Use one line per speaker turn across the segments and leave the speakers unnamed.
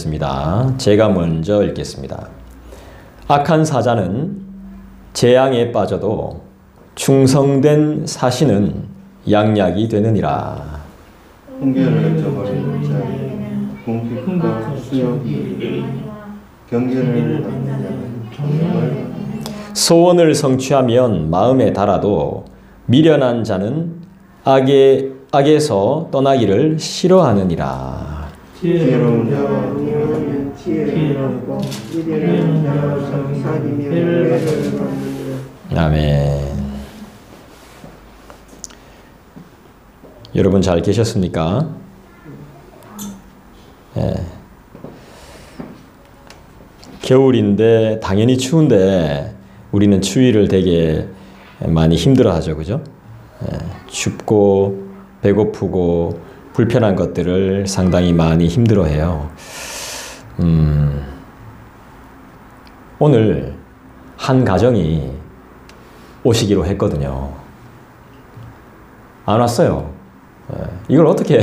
읽겠습니다. 제가 먼저 읽겠습니다. 악한 사자는 재앙에 빠져도 충성된 사신은 양약이 되느니라.
훈계를 저버리는 자는 궁핍과 수욕이 경계를 받는 자는 정령을
소원을 성취하면 마음에 달아도 미련한 자는 악에서 떠나기를 싫어하느니라.
지혜로운 자와 동행하면 지혜를 얻고 미련한 자와 사귀며 해를 받느니라.
아멘. 여러분 잘 계셨습니까? 예. 겨울인데 당연히 추운데 우리는 추위를 되게 많이 힘들어하죠, 그죠? 예. 춥고 배고프고 불편한 것들을 상당히 많이 힘들어해요. 오늘 한 가정이 오시기로 했거든요. 안 왔어요. 이걸 어떻게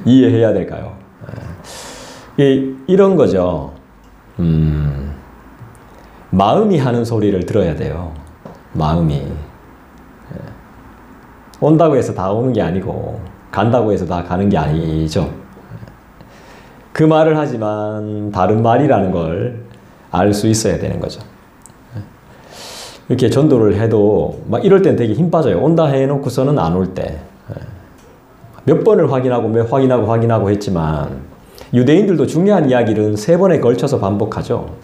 이해해야 될까요? 이런 거죠. 마음이 하는 소리를 들어야 돼요. 마음이. 온다고 해서 다 오는 게 아니고 간다고 해서 다 가는 게 아니죠. 그 말을 하지만 다른 말이라는 걸 알 수 있어야 되는 거죠. 이렇게 전도를 해도 막 이럴 땐 되게 힘 빠져요. 온다 해놓고서는 안 올 때. 몇 번을 확인하고 했지만 유대인들도 중요한 이야기는 3번에 걸쳐서 반복하죠.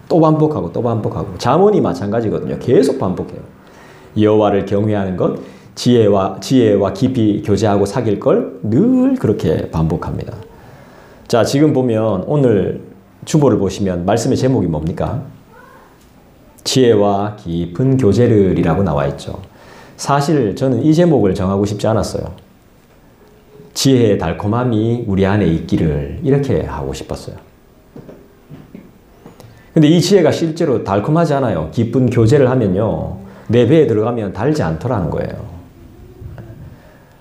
또 반복하고 또 반복하고. 잠언이 마찬가지거든요. 계속 반복해요. 여호와를 경외하는 것, 지혜와 깊이 교제하고 사귈 걸 늘 그렇게 반복합니다. 자, 지금 보면 오늘 주보를 보시면 말씀의 제목이 뭡니까? 지혜와 깊은 교제를이라고 나와 있죠. 사실 저는 이 제목을 정하고 싶지 않았어요. 지혜의 달콤함이 우리 안에 있기를 이렇게 하고 싶었어요. 근데 이 지혜가 실제로 달콤하지 않아요. 깊은 교제를 하면요, 내 배에 들어가면 달지 않더라는 거예요.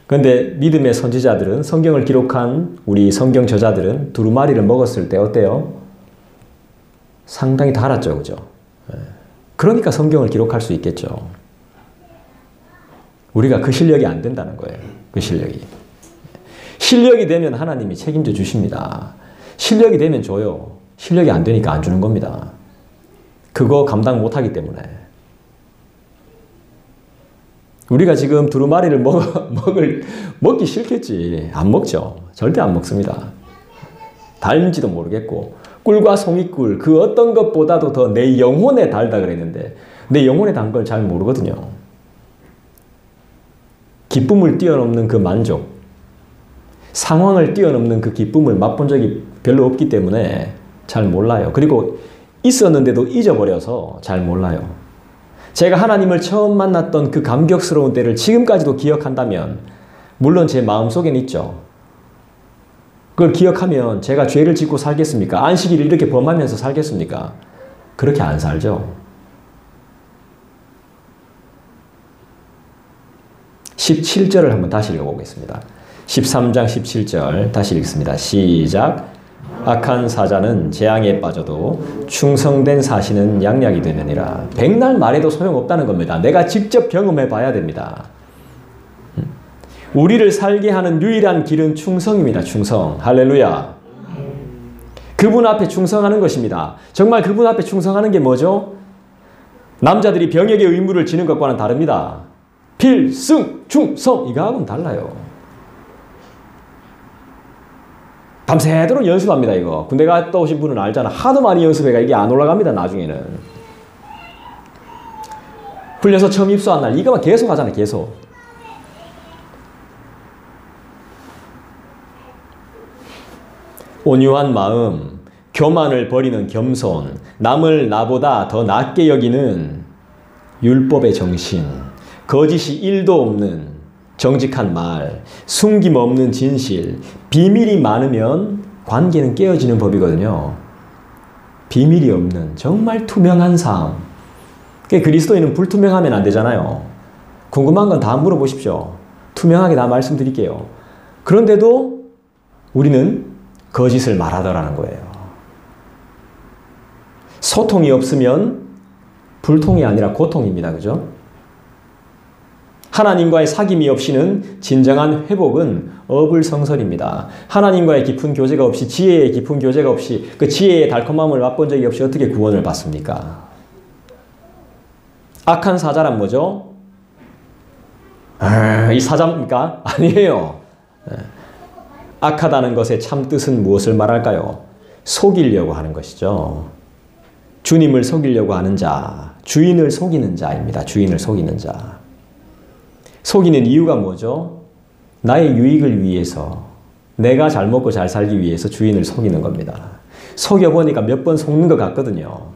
그런데 믿음의 선지자들은, 성경을 기록한 우리 성경 저자들은 두루마리를 먹었을 때 어때요? 상당히 달았죠, 그죠? 그러니까 성경을 기록할 수 있겠죠. 우리가 그 실력이 안 된다는 거예요. 그 실력이. 실력이 되면 하나님이 책임져 주십니다. 실력이 되면 줘요. 실력이 안 되니까 안 주는 겁니다. 그거 감당 못하기 때문에. 우리가 지금 두루마리를 먹기 싫겠지. 안 먹죠. 절대 안 먹습니다. 달는지도 모르겠고. 꿀과 송이꿀, 그 어떤 것보다도 더 내 영혼에 달다 그랬는데 내 영혼에 단 걸 잘 모르거든요. 기쁨을 뛰어넘는 그 만족, 상황을 뛰어넘는 그 기쁨을 맛본 적이 별로 없기 때문에 잘 몰라요. 그리고 있었는데도 잊어버려서 잘 몰라요. 제가 하나님을 처음 만났던 그 감격스러운 때를 지금까지도 기억한다면 물론 제 마음속엔 있죠. 그걸 기억하면 제가 죄를 짓고 살겠습니까? 안식일을 이렇게 범하면서 살겠습니까? 그렇게 안 살죠. 17절을 한번 다시 읽어보겠습니다. 13장 17절 다시 읽습니다. 시작. 악한 사자는 재앙에 빠져도 충성된 사신은 양약이 되느니라. 백날 말해도 소용없다는 겁니다. 내가 직접 경험해 봐야 됩니다. 우리를 살게 하는 유일한 길은 충성입니다. 충성. 할렐루야. 그분 앞에 충성하는 것입니다. 정말 그분 앞에 충성하는 게 뭐죠? 남자들이 병역의 의무를 지는 것과는 다릅니다. 필승, 충성, 이거하고는 달라요. 밤새도록 연습합니다. 이거 군대 갔다 오신 분은 알잖아. 하도 많이 연습해가 이게 안 올라갑니다. 나중에는 훈련소 처음 입소한 날 이거만 계속 하잖아요. 계속. 온유한 마음, 교만을 버리는 겸손, 남을 나보다 더 낫게 여기는 율법의 정신, 거짓이 1도 없는 정직한 말, 숨김 없는 진실, 비밀이 많으면 관계는 깨어지는 법이거든요. 비밀이 없는 정말 투명한 삶. 그리스도인은 불투명하면 안 되잖아요. 궁금한 건 다 물어보십시오. 투명하게 다 말씀드릴게요. 그런데도 우리는 거짓을 말하더라는 거예요. 소통이 없으면 불통이 아니라 고통입니다. 그죠? 하나님과의 사귐이 없이는 진정한 회복은 어불성설입니다. 하나님과의 깊은 교제가 없이, 지혜의 깊은 교제가 없이, 그 지혜의 달콤함을 맛본 적이 없이 어떻게 구원을 받습니까? 악한 사자란 뭐죠? 이 사자입니까? 아니에요. 악하다는 것의 참 뜻은 무엇을 말할까요? 속이려고 하는 것이죠. 주님을 속이려고 하는 자, 주인을 속이는 자입니다. 주인을 속이는 자. 속이는 이유가 뭐죠? 나의 유익을 위해서, 내가 잘 먹고 잘 살기 위해서 주인을 속이는 겁니다. 속여보니까 몇 번 속는 것 같거든요.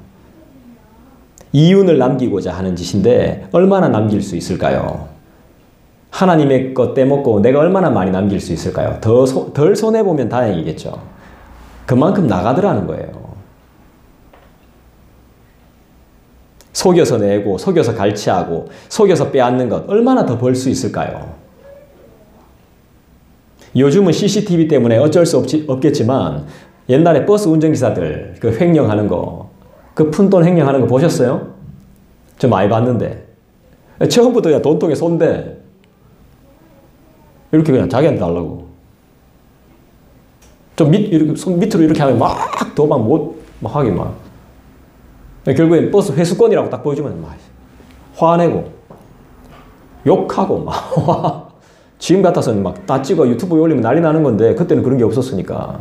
이윤을 남기고자 하는 짓인데 얼마나 남길 수 있을까요? 하나님의 것 떼먹고 내가 얼마나 많이 남길 수 있을까요? 덜 손해보면 다행이겠죠. 그만큼 나가더라는 거예요. 속여서 내고, 속여서 갈취하고, 속여서 빼앗는 것 얼마나 더 벌 수 있을까요? 요즘은 CCTV 때문에 어쩔 수 없겠지만 옛날에 버스 운전기사들 그 횡령하는 거, 그 푼돈 횡령하는 거 보셨어요? 저 많이 봤는데 처음부터 그냥 돈통에 쏜대. 이렇게 그냥 자기한테 달라고. 좀 이렇게 손 밑으로 이렇게 하면 막 도망 못 하게 막. 결국엔 버스 회수권이라고 딱 보여주면 막 화내고 욕하고 막 지금 같아서는 막 다 찍어 유튜브에 올리면 난리 나는 건데 그때는 그런 게 없었으니까.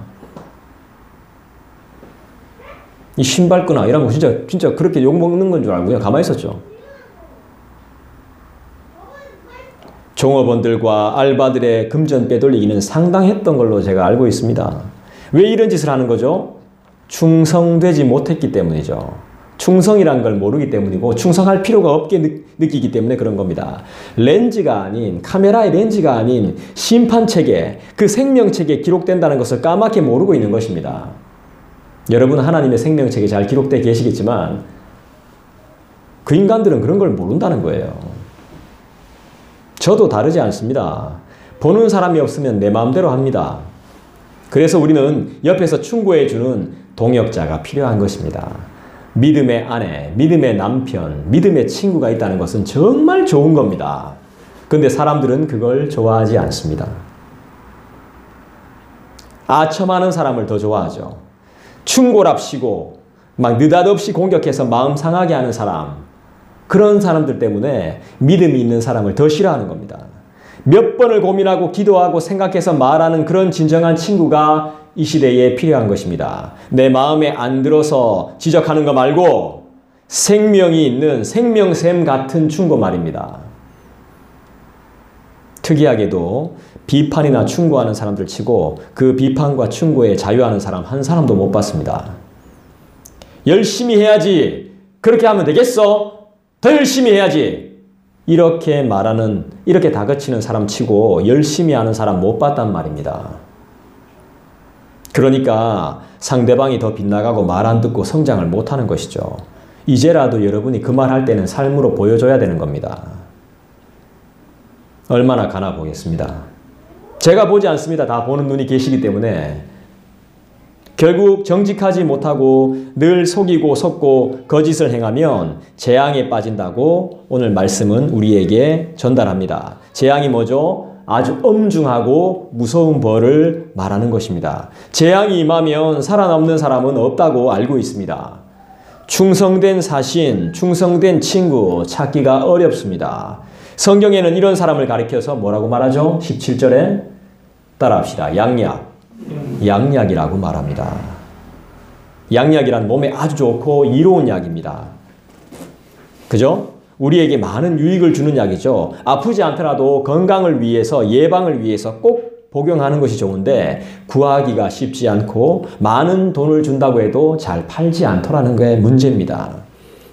이 신발끈아 이런 거 진짜 그렇게 욕먹는 건 줄 알고 그냥 가만히 있었죠. 종업원들과 알바들의 금전 빼돌리기는 상당했던 걸로 제가 알고 있습니다. 왜 이런 짓을 하는 거죠? 충성되지 못했기 때문이죠. 충성이란 걸 모르기 때문이고 충성할 필요가 없게 느끼기 때문에 그런 겁니다. 렌즈가 아닌, 카메라의 렌즈가 아닌 심판책에, 그 생명책에 기록된다는 것을 까맣게 모르고 있는 것입니다. 여러분 하나님의 생명책에 잘 기록되어 계시겠지만 그 인간들은 그런 걸 모른다는 거예요. 저도 다르지 않습니다. 보는 사람이 없으면 내 마음대로 합니다. 그래서 우리는 옆에서 충고해주는 동역자가 필요한 것입니다. 믿음의 아내, 믿음의 남편, 믿음의 친구가 있다는 것은 정말 좋은 겁니다. 그런데 사람들은 그걸 좋아하지 않습니다. 아첨하는 사람을 더 좋아하죠. 충고랍시고 막 느닷없이 공격해서 마음 상하게 하는 사람, 그런 사람들 때문에 믿음이 있는 사람을 더 싫어하는 겁니다. 몇 번을 고민하고 기도하고 생각해서 말하는 그런 진정한 친구가 이 시대에 필요한 것입니다. 내 마음에 안 들어서 지적하는 거 말고 생명이 있는 생명샘 같은 충고 말입니다. 특이하게도 비판이나 충고하는 사람들 치고 그 비판과 충고에 자유하는 사람 한 사람도 못 봤습니다. 열심히 해야지. 그렇게 하면 되겠어? 더 열심히 해야지. 이렇게 말하는, 이렇게 다그치는 사람 치고 열심히 하는 사람 못 봤단 말입니다. 그러니까 상대방이 더 빗나가고 말 안 듣고 성장을 못하는 것이죠. 이제라도 여러분이 그 말 할 때는 삶으로 보여줘야 되는 겁니다. 얼마나 가나 보겠습니다. 제가 보지 않습니다. 다 보는 눈이 계시기 때문에. 결국 정직하지 못하고 늘 속이고 속고 거짓을 행하면 재앙에 빠진다고 오늘 말씀은 우리에게 전달합니다. 재앙이 뭐죠? 아주 엄중하고 무서운 벌을 말하는 것입니다. 재앙이 임하면 살아남는 사람은 없다고 알고 있습니다. 충성된 사신, 충성된 친구 찾기가 어렵습니다. 성경에는 이런 사람을 가리켜서 뭐라고 말하죠? 17절에 따라합시다. 양약이라고 말합니다. 양약이란 몸에 아주 좋고 이로운 약입니다. 그죠? 우리에게 많은 유익을 주는 약이죠. 아프지 않더라도 건강을 위해서, 예방을 위해서 꼭 복용하는 것이 좋은데 구하기가 쉽지 않고 많은 돈을 준다고 해도 잘 팔지 않더라는 게 문제입니다.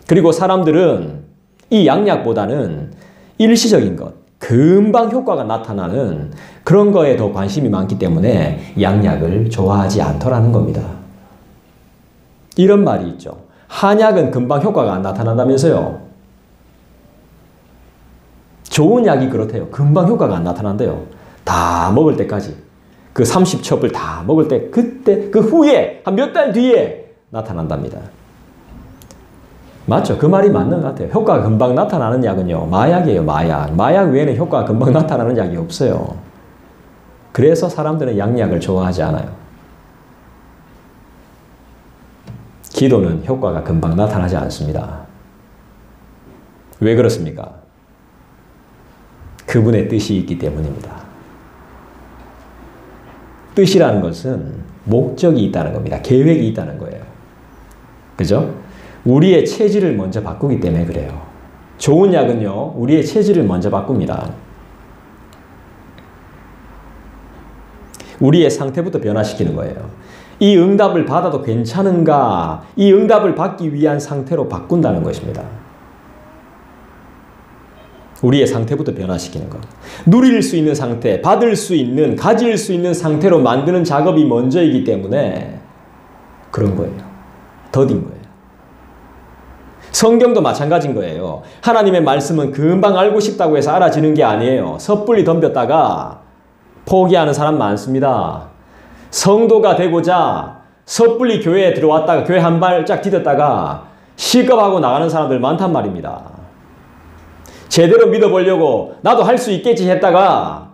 그리고 사람들은 이 양약보다는 일시적인 것, 금방 효과가 나타나는 그런 거에 더 관심이 많기 때문에 양약을 좋아하지 않더라는 겁니다. 이런 말이 있죠. 한약은 금방 효과가 안 나타난다면서요. 좋은 약이 그렇대요. 금방 효과가 안 나타난대요. 다 먹을 때까지. 그 30첩을 다 먹을 때 그때 그 후에 한 몇 달 뒤에 나타난답니다. 맞죠? 그 말이 맞는 것 같아요. 효과가 금방 나타나는 약은요. 마약이에요. 마약. 마약 외에는 효과가 금방 나타나는 약이 없어요. 그래서 사람들은 양약을 좋아하지 않아요. 기도는 효과가 금방 나타나지 않습니다. 왜 그렇습니까? 그분의 뜻이 있기 때문입니다. 뜻이라는 것은 목적이 있다는 겁니다. 계획이 있다는 거예요. 그죠? 우리의 체질을 먼저 바꾸기 때문에 그래요. 좋은 약은요, 우리의 체질을 먼저 바꿉니다. 우리의 상태부터 변화시키는 거예요. 이 응답을 받아도 괜찮은가? 이 응답을 받기 위한 상태로 바꾼다는 것입니다. 우리의 상태부터 변화시키는 것. 누릴 수 있는 상태, 받을 수 있는, 가질 수 있는 상태로 만드는 작업이 먼저이기 때문에 그런 거예요. 더딘 거예요. 성경도 마찬가지인 거예요. 하나님의 말씀은 금방 알고 싶다고 해서 알아지는 게 아니에요. 섣불리 덤볐다가 포기하는 사람 많습니다. 성도가 되고자 섣불리 교회에 들어왔다가 교회 한 발짝 디뎠다가 실급하고 나가는 사람들 많단 말입니다. 제대로 믿어보려고 나도 할 수 있겠지 했다가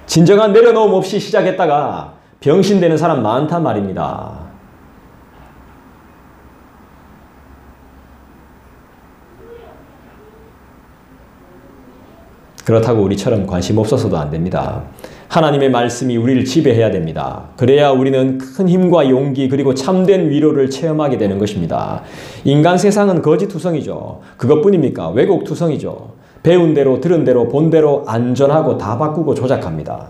진정한 내려놓음 없이 시작했다가 병신되는 사람 많단 말입니다. 그렇다고 우리처럼 관심 없어서도 안 됩니다. 하나님의 말씀이 우리를 지배해야 됩니다. 그래야 우리는 큰 힘과 용기 그리고 참된 위로를 체험하게 되는 것입니다. 인간 세상은 거짓투성이죠. 그것뿐입니까? 왜곡투성이죠. 배운 대로 들은 대로 본 대로 안전하고 다 바꾸고 조작합니다.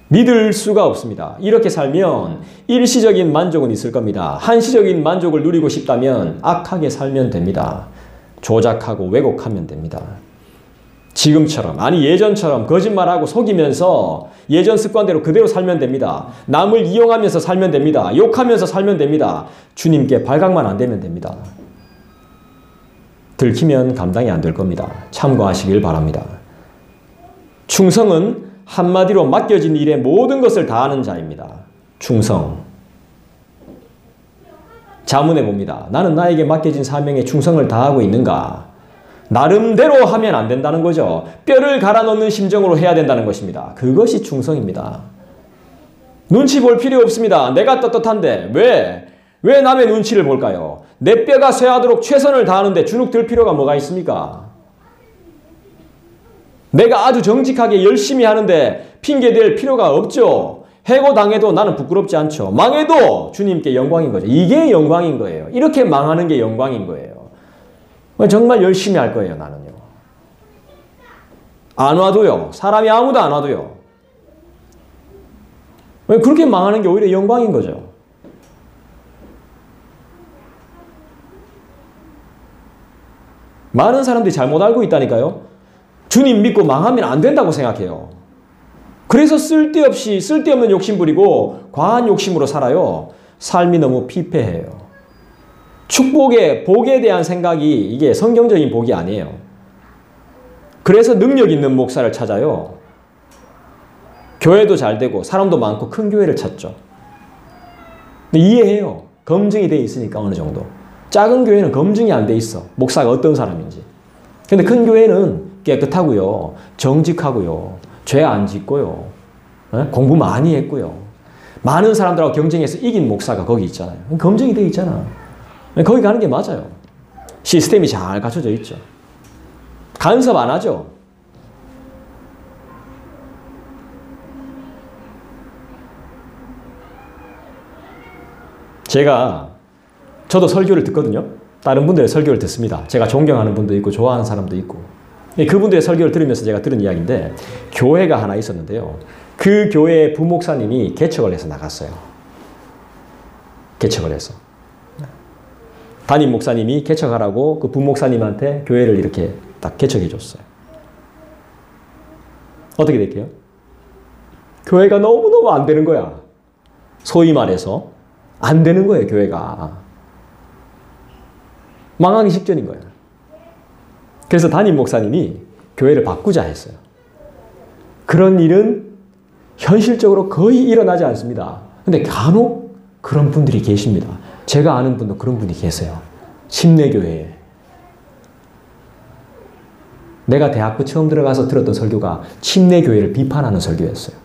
믿을 수가 없습니다. 이렇게 살면 일시적인 만족은 있을 겁니다. 한시적인 만족을 누리고 싶다면 악하게 살면 됩니다. 조작하고 왜곡하면 됩니다. 지금처럼, 아니 예전처럼 거짓말하고 속이면서 예전 습관대로 그대로 살면 됩니다. 남을 이용하면서 살면 됩니다. 욕하면서 살면 됩니다. 주님께 발각만 안 되면 됩니다. 들키면 감당이 안 될 겁니다. 참고하시길 바랍니다. 충성은 한마디로 맡겨진 일에 모든 것을 다하는 자입니다. 충성. 자문해 봅니다. 나는 나에게 맡겨진 사명에 충성을 다하고 있는가? 나름대로 하면 안 된다는 거죠. 뼈를 갈아 넣는 심정으로 해야 된다는 것입니다. 그것이 충성입니다. 눈치 볼 필요 없습니다. 내가 떳떳한데 왜 남의 눈치를 볼까요? 내 뼈가 쇠하도록 최선을 다하는데 주눅 들 필요가 뭐가 있습니까? 내가 아주 정직하게 열심히 하는데 핑계댈 필요가 없죠. 해고당해도 나는 부끄럽지 않죠. 망해도 주님께 영광인 거죠. 이게 영광인 거예요. 이렇게 망하는 게 영광인 거예요. 정말 열심히 할 거예요, 나는요. 안 와도요. 사람이 아무도 안 와도요. 그렇게 망하는 게 오히려 영광인 거죠. 많은 사람들이 잘못 알고 있다니까요. 주님 믿고 망하면 안 된다고 생각해요. 그래서 쓸데없는 욕심 부리고 과한 욕심으로 살아요. 삶이 너무 피폐해요. 축복의 복에 대한 생각이 이게 성경적인 복이 아니에요. 그래서 능력 있는 목사를 찾아요. 교회도 잘 되고 사람도 많고 큰 교회를 찾죠. 이해해요. 검증이 돼 있으니까 어느 정도. 작은 교회는 검증이 안 돼 있어. 목사가 어떤 사람인지. 근데 큰 교회는 깨끗하고요. 정직하고요. 죄 안 짓고요. 공부 많이 했고요. 많은 사람들하고 경쟁해서 이긴 목사가 거기 있잖아요. 검증이 돼 있잖아. 거기 가는 게 맞아요. 시스템이 잘 갖춰져 있죠. 간섭 안 하죠. 저도 설교를 듣거든요. 다른 분들의 설교를 듣습니다. 제가 존경하는 분도 있고 좋아하는 사람도 있고. 그분들의 설교를 들으면서 제가 들은 이야기인데 교회가 하나 있었는데요. 그 교회의 부목사님이 개척을 해서 나갔어요. 개척을 해서. 담임 목사님이 개척하라고 그 부목사님한테 교회를 이렇게 딱 개척해 줬어요. 어떻게 될게요? 교회가 너무너무 안 되는 거야. 소위 말해서 안 되는 거예요, 교회가. 망하기 직전인 거야. 그래서 담임 목사님이 교회를 바꾸자 했어요. 그런 일은 현실적으로 거의 일어나지 않습니다. 근데 간혹 그런 분들이 계십니다. 제가 아는 분도 그런 분이 계세요. 침례교회에. 내가 대학부 처음 들어가서 들었던 설교가 침례교회를 비판하는 설교였어요.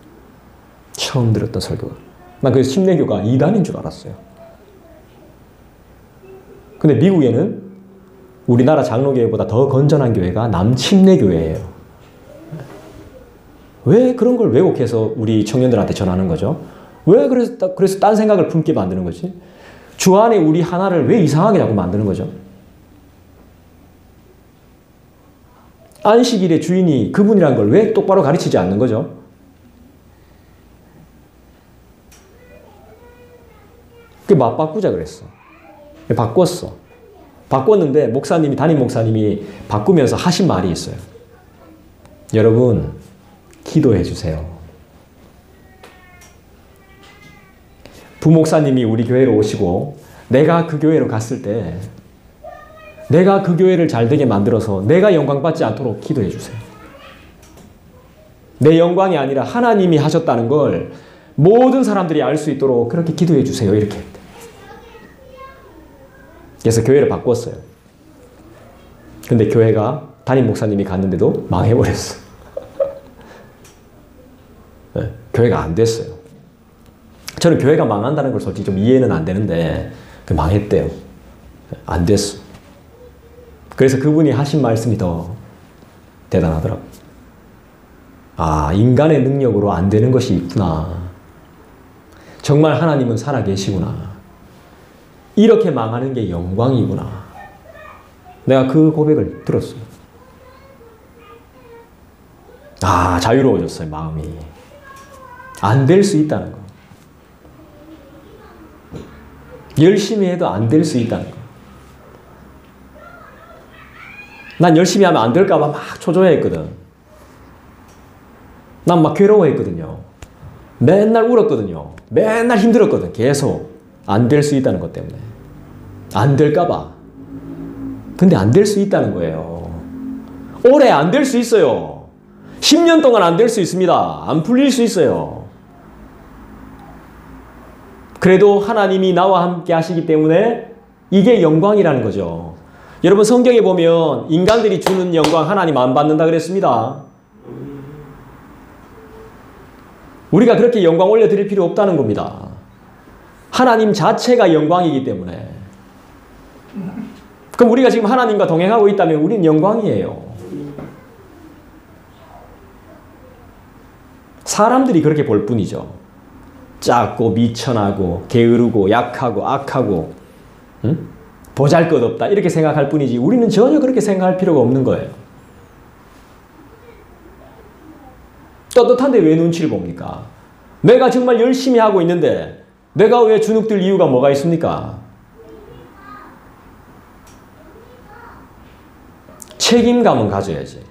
처음 들었던 설교가. 난 그래서 침례교가 이단인 줄 알았어요. 근데 미국에는 우리나라 장로교회보다 더 건전한 교회가 남침례교회예요. 왜 그런 걸 왜곡해서 우리 청년들한테 전하는 거죠? 왜 그래서 딴 생각을 품게 만드는 거지? 주 안에 우리 하나를 왜 이상하게 자꾸 만드는 거죠? 안식일의 주인이 그분이란 걸 왜 똑바로 가르치지 않는 거죠? 그게 맞바꾸자 그랬어. 바꿨어. 바꿨는데 담임 목사님이 바꾸면서 하신 말이 있어요. 여러분, 기도해 주세요. 부목사님이 우리 교회로 오시고 내가 그 교회로 갔을 때 내가 그 교회를 잘 되게 만들어서 내가 영광받지 않도록 기도해 주세요. 내 영광이 아니라 하나님이 하셨다는 걸 모든 사람들이 알 수 있도록 그렇게 기도해 주세요. 이렇게 했대. 그래서 교회를 바꿨어요. 근데 교회가 담임 목사님이 갔는데도 망해버렸어. 네, 교회가 안 됐어요. 저는 교회가 망한다는 걸 솔직히 좀 이해는 안 되는데 망했대요. 안 됐어. 그래서 그분이 하신 말씀이 더 대단하더라고요. 아, 인간의 능력으로 안 되는 것이 있구나. 정말 하나님은 살아계시구나. 이렇게 망하는 게 영광이구나. 내가 그 고백을 들었어요. 아, 자유로워졌어요, 마음이. 안 될 수 있다는 거. 열심히 해도 안 될 수 있다는 거. 난 열심히 하면 안 될까 봐 막 초조해했거든. 난 막 괴로워했거든요. 맨날 울었거든요. 맨날 힘들었거든. 계속. 안 될 수 있다는 것 때문에. 안 될까 봐. 근데 안 될 수 있다는 거예요. 올해 안 될 수 있어요. 10년 동안 안 될 수 있습니다. 안 풀릴 수 있어요. 그래도 하나님이 나와 함께 하시기 때문에 이게 영광이라는 거죠. 여러분, 성경에 보면 인간들이 주는 영광 하나님 안 받는다 그랬습니다. 우리가 그렇게 영광 올려드릴 필요 없다는 겁니다. 하나님 자체가 영광이기 때문에. 그럼 우리가 지금 하나님과 동행하고 있다면 우리는 영광이에요. 사람들이 그렇게 볼 뿐이죠. 작고 미천하고 게으르고 약하고 악하고 보잘것없다 이렇게 생각할 뿐이지 우리는 전혀 그렇게 생각할 필요가 없는 거예요. 떳떳한데 왜 눈치를 봅니까? 내가 정말 열심히 하고 있는데 내가 왜 주눅들 이유가 뭐가 있습니까? 책임감은 가져야지.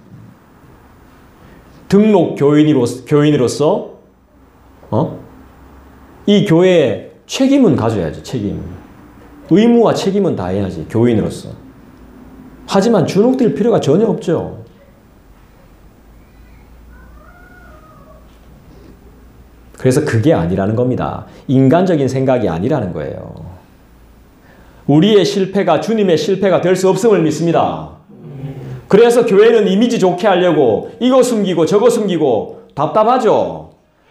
등록 교인으로서 이 교회에 책임은 가져야지. 책임. 의무와 책임은 다 해야지. 교인으로서. 하지만 주눅들 필요가 전혀 없죠. 그래서 그게 아니라는 겁니다. 인간적인 생각이 아니라는 거예요. 우리의 실패가 주님의 실패가 될 수 없음을 믿습니다. 그래서 교회는 이미지 좋게 하려고 이거 숨기고 저거 숨기고 답답하죠.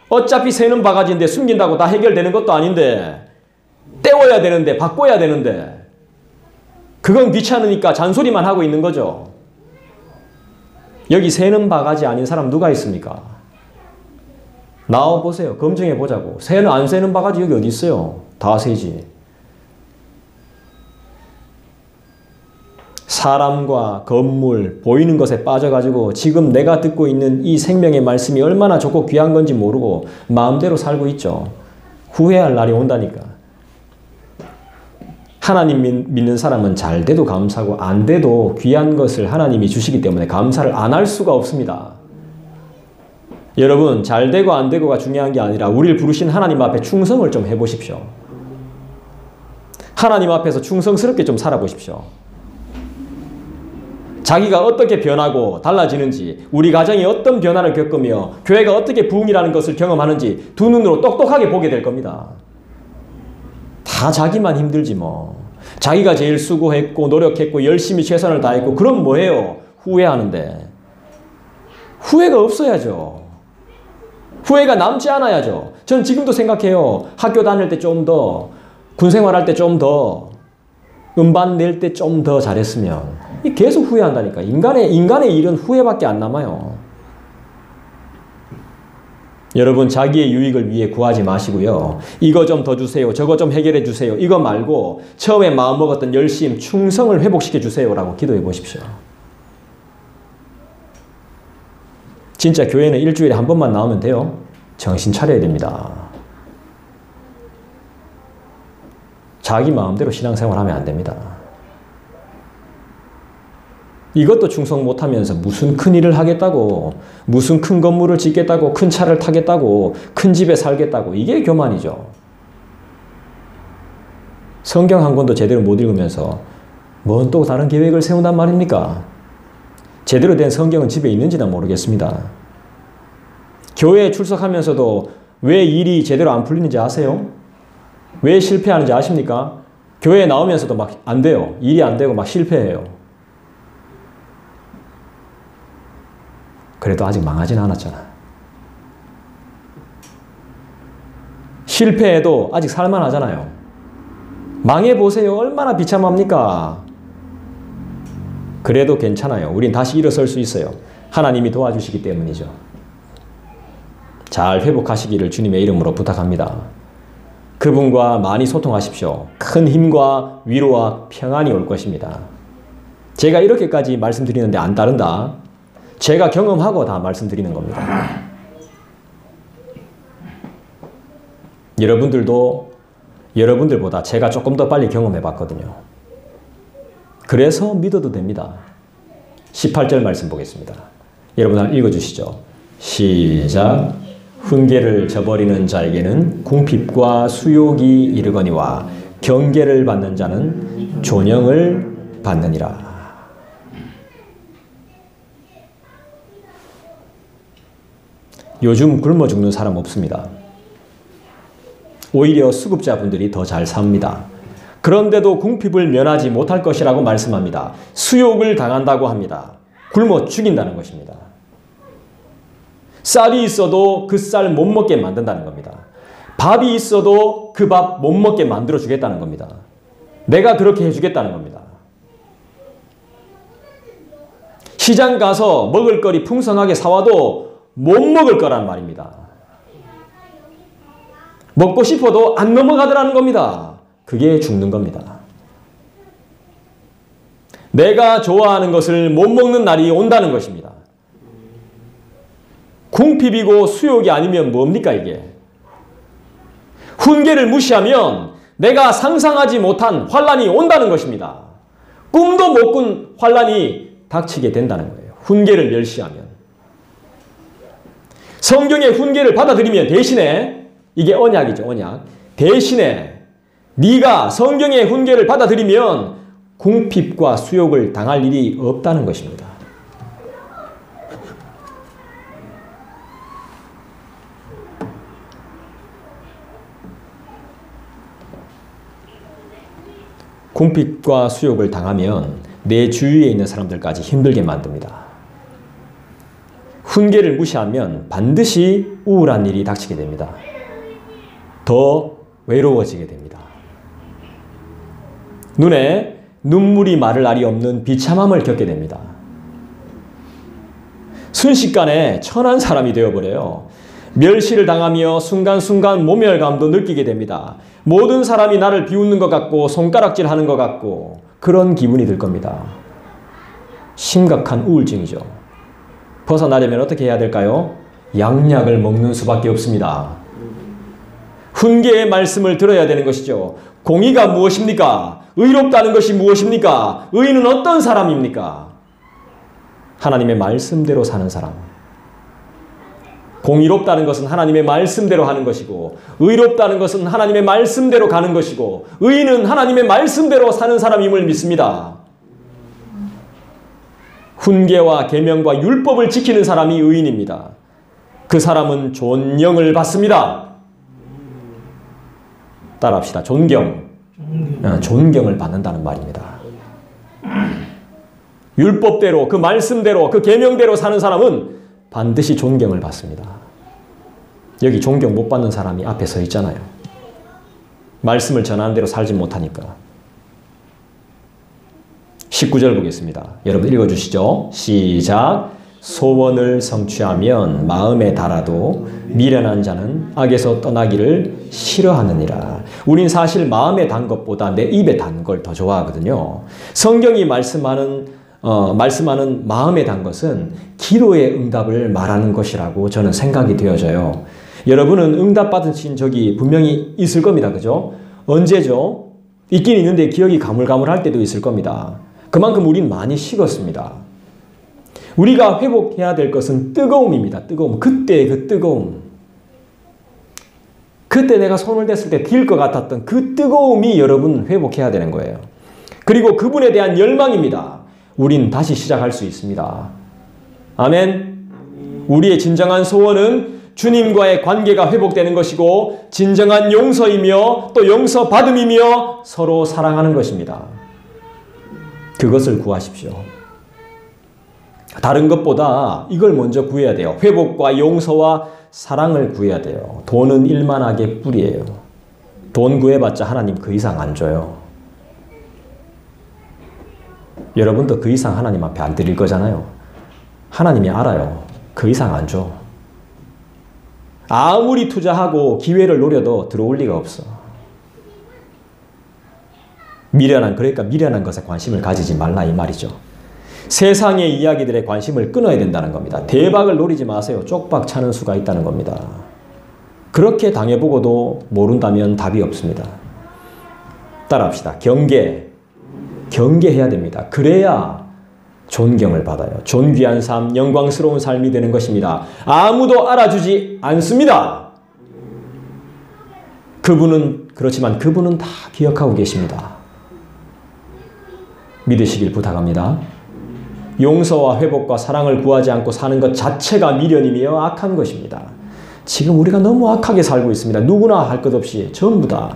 어차피 새는 바가지인데 숨긴다고 다 해결되는 것도 아닌데 떼워야 되는데 바꿔야 되는데 그건 귀찮으니까 잔소리만 하고 있는 거죠. 여기 새는 바가지 아닌 사람 누가 있습니까? 나와보세요. 검증해 보자고. 새는 안 새는 바가지 여기 어디 있어요? 다 새지. 사람과 건물, 보이는 것에 빠져가지고 지금 내가 듣고 있는 이 생명의 말씀이 얼마나 좋고 귀한 건지 모르고 마음대로 살고 있죠. 후회할 날이 온다니까. 하나님 믿는 사람은 잘 돼도 감사하고 안 돼도 귀한 것을 하나님이 주시기 때문에 감사를 안 할 수가 없습니다. 여러분, 잘 되고 안 되고가 중요한 게 아니라 우리를 부르신 하나님 앞에 충성을 좀 해보십시오. 하나님 앞에서 충성스럽게 좀 살아보십시오. 자기가 어떻게 변하고 달라지는지, 우리 가정이 어떤 변화를 겪으며 교회가 어떻게 부흥이라는 것을 경험하는지 두 눈으로 똑똑하게 보게 될 겁니다. 다 자기만 힘들지 뭐. 자기가 제일 수고했고 노력했고 열심히 최선을 다했고 그럼 뭐해요? 후회하는데. 후회가 없어야죠. 후회가 남지 않아야죠. 전 지금도 생각해요. 학교 다닐 때 좀 더, 군생활할 때 좀 더, 음반 낼 때 좀 더 잘했으면. 계속 후회한다니까. 인간의 일은 후회밖에 안 남아요. 여러분, 자기의 유익을 위해 구하지 마시고요. 이거 좀 더 주세요. 저거 좀 해결해 주세요. 이거 말고 처음에 마음먹었던 열심, 충성을 회복시켜 주세요라고 기도해 보십시오. 진짜 교회는 일주일에 한 번만 나오면 돼요. 정신 차려야 됩니다. 자기 마음대로 신앙생활하면 안 됩니다. 이것도 충성 못하면서 무슨 큰 일을 하겠다고, 무슨 큰 건물을 짓겠다고, 큰 차를 타겠다고, 큰 집에 살겠다고, 이게 교만이죠. 성경 한 권도 제대로 못 읽으면서 뭔 또 다른 계획을 세운단 말입니까? 제대로 된 성경은 집에 있는지나 모르겠습니다. 교회에 출석하면서도 왜 일이 제대로 안 풀리는지 아세요? 왜 실패하는지 아십니까? 교회에 나오면서도 막 안 돼요. 일이 안 되고 막 실패해요. 그래도 아직 망하진 않았잖아. 실패해도 아직 살만하잖아요. 망해보세요. 얼마나 비참합니까? 그래도 괜찮아요. 우린 다시 일어설 수 있어요. 하나님이 도와주시기 때문이죠. 잘 회복하시기를 주님의 이름으로 부탁합니다. 그분과 많이 소통하십시오. 큰 힘과 위로와 평안이 올 것입니다. 제가 이렇게까지 말씀드리는데 안 따른다. 제가 경험하고 다 말씀드리는 겁니다. 여러분들도 여러분들보다 제가 조금 더 빨리 경험해 봤거든요. 그래서 믿어도 됩니다. 18절 말씀 보겠습니다. 여러분 한번 읽어주시죠. 시작. 훈계를 저버리는 자에게는 궁핍과 수욕이 이르거니와 경계를 받는 자는 존영을 받느니라. 요즘 굶어 죽는 사람 없습니다. 오히려 수급자분들이 더 잘 삽니다. 그런데도 궁핍을 면하지 못할 것이라고 말씀합니다. 수욕을 당한다고 합니다. 굶어 죽인다는 것입니다. 쌀이 있어도 그 쌀 못 먹게 만든다는 겁니다. 밥이 있어도 그 밥 못 먹게 만들어 주겠다는 겁니다. 내가 그렇게 해주겠다는 겁니다. 시장 가서 먹을 거리 풍성하게 사와도 못 먹을 거란 말입니다. 먹고 싶어도 안 넘어가더라는 겁니다. 그게 죽는 겁니다. 내가 좋아하는 것을 못 먹는 날이 온다는 것입니다. 궁핍이고 수욕이 아니면 뭡니까 이게? 훈계를 무시하면 내가 상상하지 못한 환난이 온다는 것입니다. 꿈도 못 꾼 환난이 닥치게 된다는 거예요. 훈계를 멸시하면. 성경의 훈계를 받아들이면 대신에, 이게 언약이죠, 언약. 대신에 네가 성경의 훈계를 받아들이면 궁핍과 수욕을 당할 일이 없다는 것입니다. 궁핍과 수욕을 당하면 내 주위에 있는 사람들까지 힘들게 만듭니다. 훈계를 무시하면 반드시 우울한 일이 닥치게 됩니다. 더 외로워지게 됩니다. 눈에 눈물이 마를 날이 없는 비참함을 겪게 됩니다. 순식간에 천한 사람이 되어버려요. 멸시를 당하며 순간순간 모멸감도 느끼게 됩니다. 모든 사람이 나를 비웃는 것 같고 손가락질하는 것 같고 그런 기분이 들 겁니다. 심각한 우울증이죠. 벗어나려면 어떻게 해야 될까요? 양약을 먹는 수밖에 없습니다. 훈계의 말씀을 들어야 되는 것이죠. 공의가 무엇입니까? 의롭다는 것이 무엇입니까? 의인은 어떤 사람입니까? 하나님의 말씀대로 사는 사람. 공의롭다는 것은 하나님의 말씀대로 하는 것이고, 의롭다는 것은 하나님의 말씀대로 가는 것이고, 의인은 하나님의 말씀대로 사는 사람임을 믿습니다. 훈계와 계명과 율법을 지키는 사람이 의인입니다. 그 사람은 존영을 받습니다. 따라합시다. 존경을 받는다는 말입니다. 율법대로, 그 말씀대로, 그 계명대로 사는 사람은 반드시 존경을 받습니다. 여기 존경 못 받는 사람이 앞에 서 있잖아요. 말씀을 전하는 대로 살지 못하니까. 19절 보겠습니다. 여러분 읽어주시죠. 시작. 소원을 성취하면 마음에 달아도 미련한 자는 악에서 떠나기를 싫어하느니라. 우린 사실 마음에 단 것보다 내 입에 단 걸 더 좋아하거든요. 성경이 말씀하는 마음에 단 것은 기도의 응답을 말하는 것이라고 저는 생각이 되어져요. 여러분은 응답 받으신 적이 분명히 있을 겁니다. 그죠? 언제죠? 있긴 있는데 기억이 가물가물할 때도 있을 겁니다. 그만큼 우린 많이 식었습니다. 우리가 회복해야 될 것은 뜨거움입니다. 뜨거움. 그때의 그 뜨거움. 그때 내가 손을 댔을 때 딜 것 같았던 그 뜨거움이 여러분 회복해야 되는 거예요. 그리고 그분에 대한 열망입니다. 우린 다시 시작할 수 있습니다. 아멘. 우리의 진정한 소원은 주님과의 관계가 회복되는 것이고 진정한 용서이며 또 용서받음이며 서로 사랑하는 것입니다. 그것을 구하십시오. 다른 것보다 이걸 먼저 구해야 돼요. 회복과 용서와 사랑을 구해야 돼요. 돈은 일만하게 뿌리예요. 돈 구해봤자 하나님 그 이상 안 줘요. 여러분도 그 이상 하나님 앞에 안 드릴 거잖아요. 하나님이 알아요. 그 이상 안 줘. 아무리 투자하고 기회를 노려도 들어올 리가 없어. 그러니까 미련한 것에 관심을 가지지 말라 이 말이죠. 세상의 이야기들에 관심을 끊어야 된다는 겁니다. 대박을 노리지 마세요. 쪽박 차는 수가 있다는 겁니다. 그렇게 당해보고도 모른다면 답이 없습니다. 따라합시다. 경계해야 됩니다. 그래야 존경을 받아요. 존귀한 삶, 영광스러운 삶이 되는 것입니다. 아무도 알아주지 않습니다. 그렇지만 그분은 다 기억하고 계십니다. 믿으시길 부탁합니다. 용서와 회복과 사랑을 구하지 않고 사는 것 자체가 미련이며 악한 것입니다. 지금 우리가 너무 악하게 살고 있습니다. 누구나 할 것 없이 전부 다.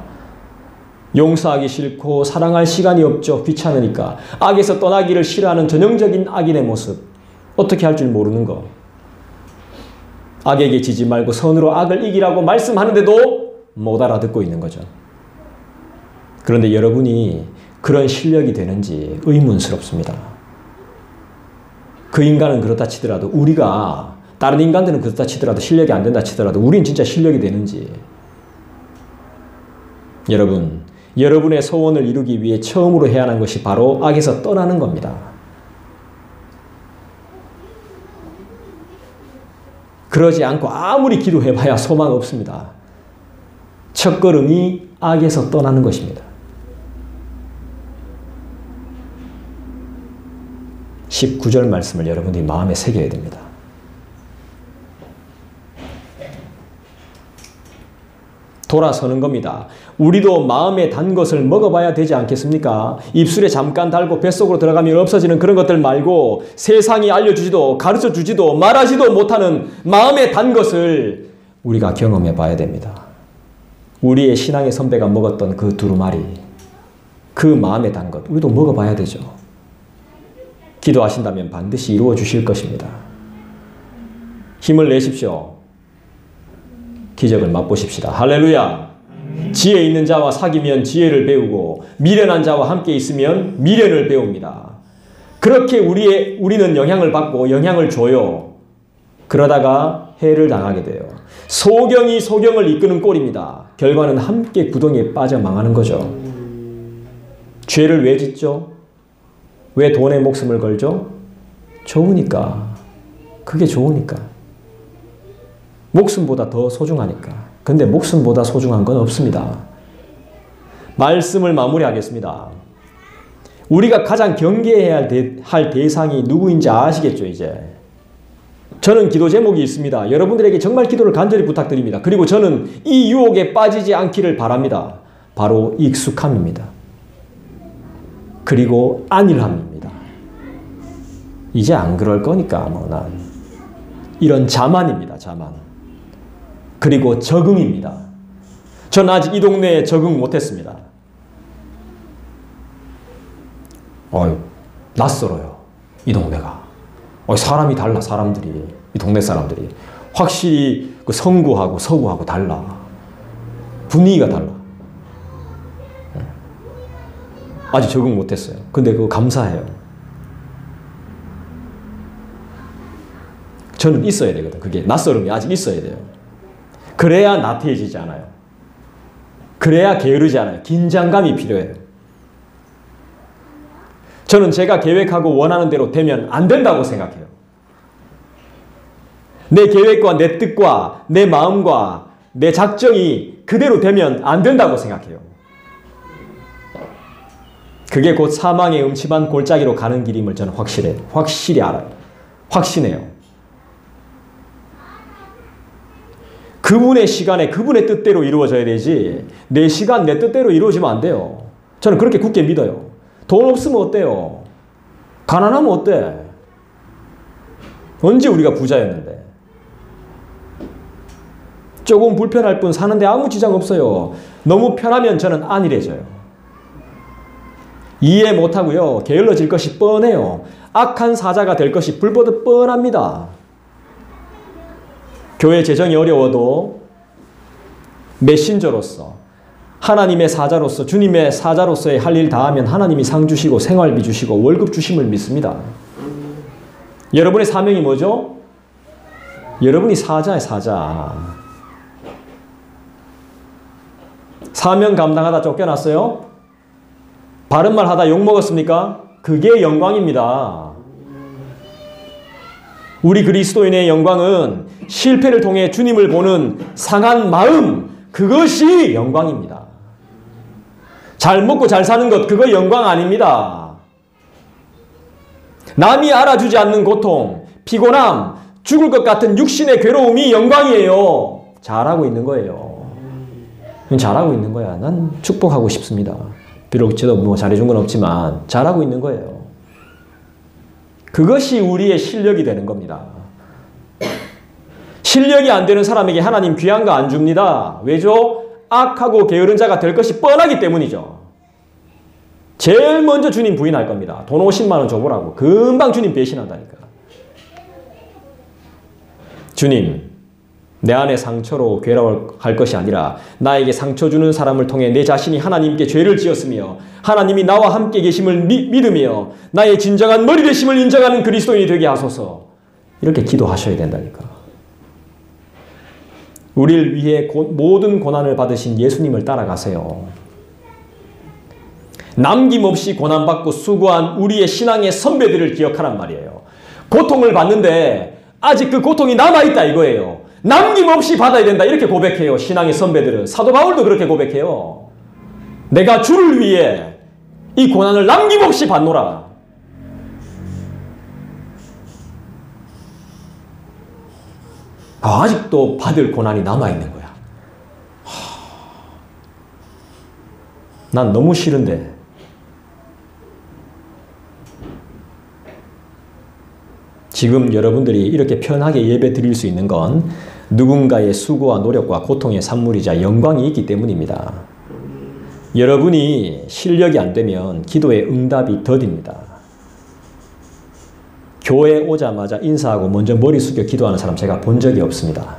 용서하기 싫고 사랑할 시간이 없죠. 귀찮으니까. 악에서 떠나기를 싫어하는 전형적인 악인의 모습. 어떻게 할 줄 모르는 거. 악에게 지지 말고 선으로 악을 이기라고 말씀하는데도 못 알아듣고 있는 거죠. 그런데 여러분이 그런 실력이 되는지 의문스럽습니다. 그 인간은 그렇다 치더라도 우리가 다른 인간들은 그렇다 치더라도 실력이 안 된다 치더라도 우린 진짜 실력이 되는지. 여러분의 소원을 이루기 위해 처음으로 해야 하는 것이 바로 악에서 떠나는 겁니다. 그러지 않고 아무리 기도해봐야 소망 없습니다. 첫 걸음이 악에서 떠나는 것입니다. 19절 말씀을 여러분들이 마음에 새겨야 됩니다. 돌아서는 겁니다. 우리도 마음에 단 것을 먹어봐야 되지 않겠습니까? 입술에 잠깐 달고 뱃속으로 들어가면 없어지는 그런 것들 말고 세상이 알려주지도 가르쳐주지도 말하지도 못하는 마음에 단 것을 우리가 경험해 봐야 됩니다. 우리의 신앙의 선배가 먹었던 그 두루마리, 그 마음에 단 것 우리도 먹어봐야 되죠. 기도하신다면 반드시 이루어 주실 것입니다. 힘을 내십시오. 기적을 맛보십시다. 할렐루야. 지혜 있는 자와 사귀면 지혜를 배우고 미련한 자와 함께 있으면 미련을 배웁니다. 그렇게 우리는 영향을 받고 영향을 줘요. 그러다가 해를 당하게 돼요. 소경이 소경을 이끄는 꼴입니다. 결과는 함께 구덩이에 빠져 망하는 거죠. 죄를 왜 짓죠? 왜 돈에 목숨을 걸죠? 좋으니까. 그게 좋으니까. 목숨보다 더 소중하니까. 근데 목숨보다 소중한 건 없습니다. 말씀을 마무리하겠습니다. 우리가 가장 경계해야 할 대상이 누구인지 아시겠죠, 이제? 저는 기도 제목이 있습니다. 여러분들에게 정말 기도를 간절히 부탁드립니다. 그리고 저는 이 유혹에 빠지지 않기를 바랍니다. 바로 익숙함입니다. 그리고 안일함입니다. 이제 안 그럴 거니까 뭐 난 이런 자만입니다. 자만. 그리고 적응입니다. 전 아직 이 동네에 적응 못했습니다. 낯설어요. 이 동네가. 사람이 달라. 사람들이. 이 동네 사람들이. 확실히 그 성구하고 서구하고 달라. 분위기가 달라. 아직 적응 못했어요. 근데 그거 감사해요. 저는 있어야 되거든. 그게 낯설음이 아직 있어야 돼요. 그래야 나태해지지 않아요. 그래야 게으르지 않아요. 긴장감이 필요해요. 저는 제가 계획하고 원하는 대로 되면 안 된다고 생각해요. 내 계획과 내 뜻과 내 마음과 내 작정이 그대로 되면 안 된다고 생각해요. 그게 곧 사망의 음침한 골짜기로 가는 길임을 저는 확실히 알아요. 확신해요. 그분의 시간에 그분의 뜻대로 이루어져야 되지 내 시간 내 뜻대로 이루어지면 안 돼요. 저는 그렇게 굳게 믿어요. 돈 없으면 어때요? 가난하면 어때? 언제 우리가 부자였는데? 조금 불편할 뿐 사는데 아무 지장 없어요. 너무 편하면 저는 안일해져요. 이해 못하고요. 게을러질 것이 뻔해요. 악한 사자가 될 것이 불보듯 뻔합니다. 교회 재정이 어려워도 메신저로서 하나님의 사자로서 주님의 사자로서의 할 일 다하면 하나님이 상 주시고 생활비 주시고 월급 주심을 믿습니다. 여러분의 사명이 뭐죠? 여러분이 사자예요. 사자. 사명 감당하다 쫓겨났어요? 바른말 하다 욕먹었습니까? 그게 영광입니다. 우리 그리스도인의 영광은 실패를 통해 주님을 보는 상한 마음, 그것이 영광입니다. 잘 먹고 잘 사는 것, 그거 영광 아닙니다. 남이 알아주지 않는 고통, 피곤함, 죽을 것 같은 육신의 괴로움이 영광이에요. 잘하고 있는 거예요. 잘하고 있는 거야. 난 축복하고 싶습니다. 비록 저도 뭐 잘해준 건 없지만 잘하고 있는 거예요. 그것이 우리의 실력이 되는 겁니다. 실력이 안 되는 사람에게 하나님 귀한 거 안 줍니다. 왜죠? 악하고 게으른 자가 될 것이 뻔하기 때문이죠. 제일 먼저 주님 부인할 겁니다. 돈 50만 원 줘보라고. 금방 주님 배신한다니까. 주님, 내 안에 상처로 괴로워할 것이 아니라 나에게 상처 주는 사람을 통해 내 자신이 하나님께 죄를 지었으며 하나님이 나와 함께 계심을 믿으며 나의 진정한 머리 되심을 인정하는 그리스도인이 되게 하소서. 이렇게 기도하셔야 된다니까. 우리를 위해 모든 고난을 받으신 예수님을 따라가세요. 남김없이 고난받고 수고한 우리의 신앙의 선배들을 기억하란 말이에요. 고통을 받는데 아직 그 고통이 남아있다 이거예요. 남김없이 받아야 된다 이렇게 고백해요. 신앙의 선배들은. 사도 바울도 그렇게 고백해요. 내가 주를 위해 이 고난을 남김없이 받노라. 아직도 받을 고난이 남아있는 거야. 난 너무 싫은데. 지금 여러분들이 이렇게 편하게 예배 드릴 수 있는 건 누군가의 수고와 노력과 고통의 산물이자 영광이 있기 때문입니다. 여러분이 실력이 안 되면 기도의 응답이 더딥니다. 교회 오자마자 인사하고 먼저 머리 숙여 기도하는 사람 제가 본 적이 없습니다.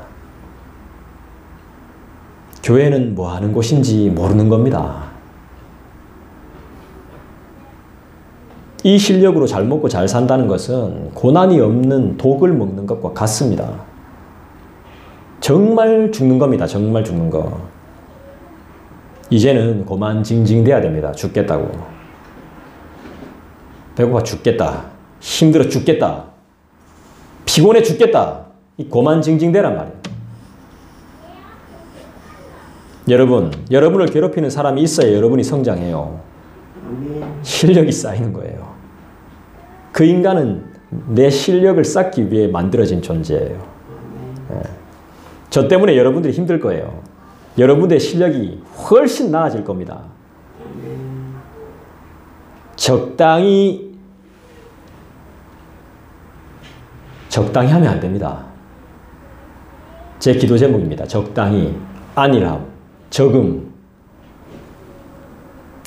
교회는 뭐 하는 곳인지 모르는 겁니다. 이 실력으로 잘 먹고 잘 산다는 것은 고난이 없는 독을 먹는 것과 같습니다. 정말 죽는 겁니다. 정말 죽는 거. 이제는 그만 징징대야 됩니다. 죽겠다고. 배고파 죽겠다. 힘들어 죽겠다. 피곤해 죽겠다. 이 고만 징징대란 말이에요. 여러분, 여러분을 괴롭히는 사람이 있어야 여러분이 성장해요. 실력이 쌓이는 거예요. 그 인간은 내 실력을 쌓기 위해 만들어진 존재예요. 네. 저 때문에 여러분들이 힘들 거예요. 여러분의 실력이 훨씬 나아질 겁니다. 적당히 적당히 하면 안 됩니다. 제 기도 제목입니다. 적당히, 안일함, 적음.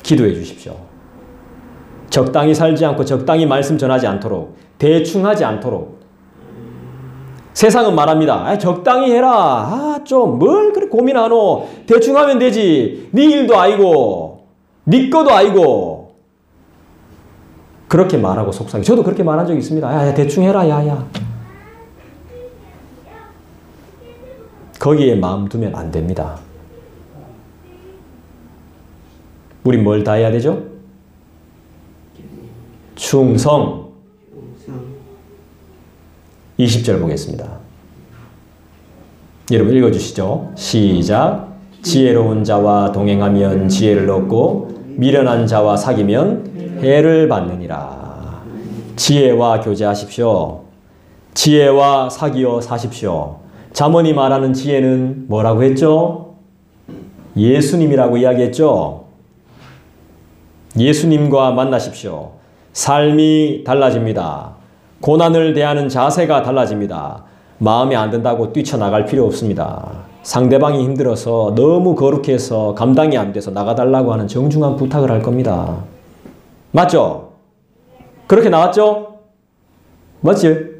기도해 주십시오. 적당히 살지 않고 적당히 말씀 전하지 않도록, 대충 하지 않도록. 세상은 말합니다. 적당히 해라. 좀 뭘 그렇게 고민하노. 대충 하면 되지. 네 일도 아니고 네 거도 아니고. 그렇게 말하고 속상해. 저도 그렇게 말한 적이 있습니다. 야, 대충 해라. 야. 거기에 마음 두면 안 됩니다. 우린 뭘 다 해야 되죠? 충성. 20절 보겠습니다. 여러분 읽어주시죠. 시작. 지혜로운 자와 동행하면 지혜를 얻고 미련한 자와 사귀면 해를 받느니라. 지혜와 교제하십시오. 지혜와 사귀어 사십시오. 잠언이 말하는 지혜는 뭐라고 했죠? 예수님이라고 이야기했죠. 예수님과 만나십시오. 삶이 달라집니다. 고난을 대하는 자세가 달라집니다. 마음에 안 든다고 뛰쳐나갈 필요 없습니다. 상대방이 힘들어서 너무 거룩해서 감당이 안 돼서 나가달라고 하는 정중한 부탁을 할 겁니다. 맞죠? 그렇게 나왔죠? 맞지?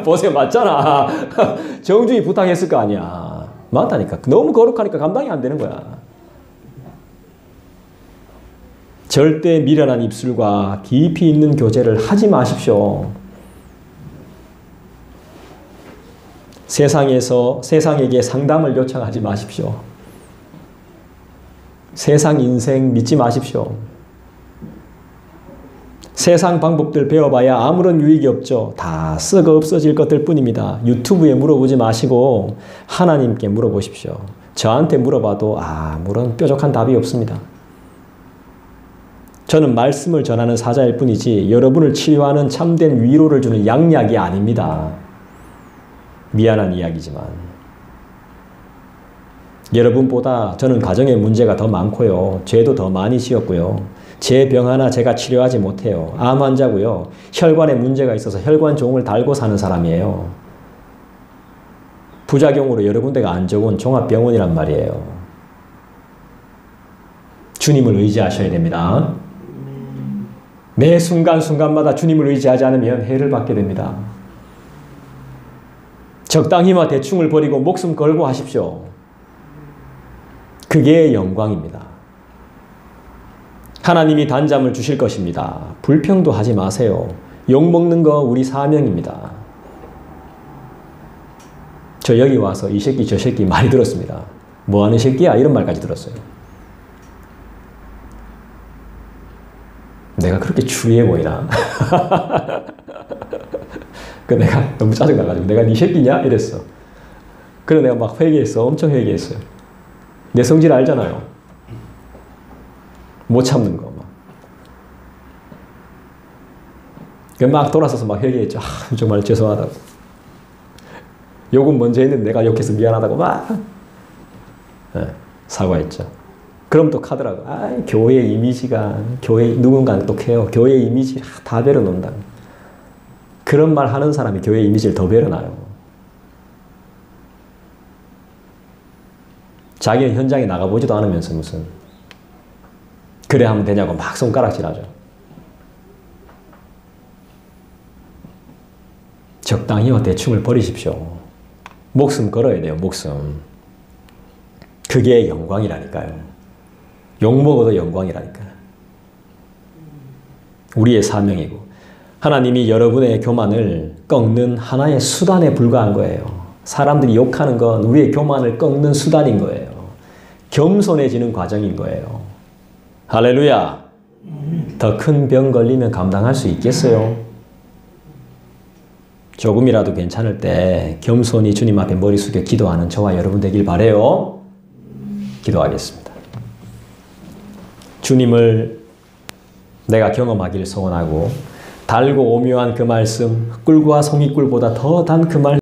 보세요. 맞잖아. 정중히 부탁했을 거 아니야. 맞다니까. 너무 거룩하니까 감당이 안 되는 거야. 절대 미련한 입술과 깊이 있는 교제를 하지 마십시오. 세상에게 상담을 요청하지 마십시오. 세상 인생 믿지 마십시오. 세상 방법들 배워봐야 아무런 유익이 없죠. 다 썩어 없어질 것들 뿐입니다. 유튜브에 물어보지 마시고 하나님께 물어보십시오. 저한테 물어봐도 아무런 뾰족한 답이 없습니다. 저는 말씀을 전하는 사자일 뿐이지 여러분을 치료하는 참된 위로를 주는 양약이 아닙니다. 미안한 이야기지만 여러분보다 저는 가정에 문제가 더 많고요. 죄도 더 많이 지었고요. 제 병 하나 제가 치료하지 못해요. 암 환자고요. 혈관에 문제가 있어서 혈관종을 달고 사는 사람이에요. 부작용으로 여러 군데가 안 좋은 종합병원이란 말이에요. 주님을 의지하셔야 됩니다. 매 순간순간마다 주님을 의지하지 않으면 해를 받게 됩니다. 적당히와 대충을 버리고 목숨 걸고 하십시오. 그게 영광입니다. 하나님이 단잠을 주실 것입니다. 불평도 하지 마세요. 욕먹는 거 우리 사명입니다. 저 여기 와서 이 새끼 저 새끼 많이 들었습니다. 뭐하는 새끼야? 이런 말까지 들었어요. 내가 그렇게 추리해 보이나? 그 내가 너무 짜증나가지고 내가 네 새끼냐? 이랬어. 그래서 내가 막 회개했어. 엄청 회개했어요. 내 성질 알잖아요. 못 참는 거 막. 막 돌아서서 막 회개했죠. 정말 죄송하다고. 욕은 먼저 했는데 내가 욕해서 미안하다고 막 사과했죠. 그럼 또 카더라고. 교회 이미지가 교회 누군가는 또 해요. 교회 이미지 다 베려놓는다. 그런 말 하는 사람이 교회 이미지를 더 베려놔요. 자기는 현장에 나가보지도 않으면서 무슨 그래 하면 되냐고 막 손가락질하죠. 적당히와 대충을 버리십시오. 목숨 걸어야 돼요. 목숨. 그게 영광이라니까요. 욕먹어도 영광이라니까요. 우리의 사명이고 하나님이 여러분의 교만을 꺾는 하나의 수단에 불과한 거예요. 사람들이 욕하는 건 우리의 교만을 꺾는 수단인 거예요. 겸손해지는 과정인 거예요. 할렐루야. 더 큰 병 걸리면 감당할 수 있겠어요? 조금이라도 괜찮을 때 겸손히 주님 앞에 머리 숙여 기도하는 저와 여러분 되길 바라요. 기도하겠습니다. 주님을 내가 경험하기를 소원하고 달고 오묘한 그 말씀, 꿀과 송이꿀보다 더 단 그 말씀